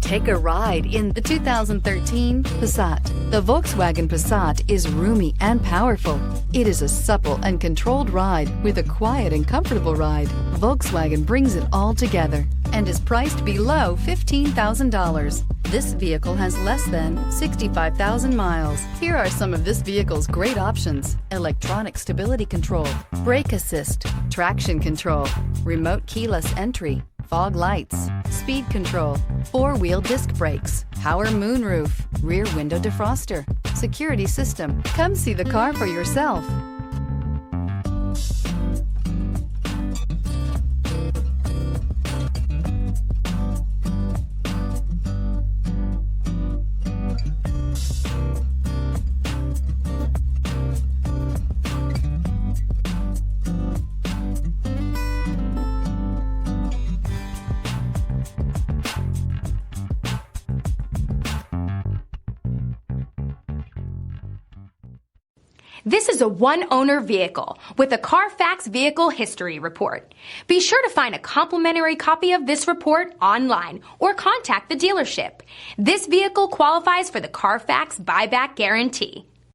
Take a ride in the 2013 Passat. The Volkswagen Passat is roomy and powerful. It is a supple and controlled ride with a quiet and comfortable ride. Volkswagen brings it all together and is priced below $15,000. This vehicle has less than 65,000 miles. Here are some of this vehicle's great options: electronic stability control, brake assist, traction control, remote keyless entry, fog lights, speed control, four-wheel disc brakes, power moonroof, rear window defroster, security system. Come see the car for yourself. This is a one-owner vehicle with a Carfax Vehicle History Report. Be sure to find a complimentary copy of this report online or contact the dealership. This vehicle qualifies for the Carfax Buyback Guarantee.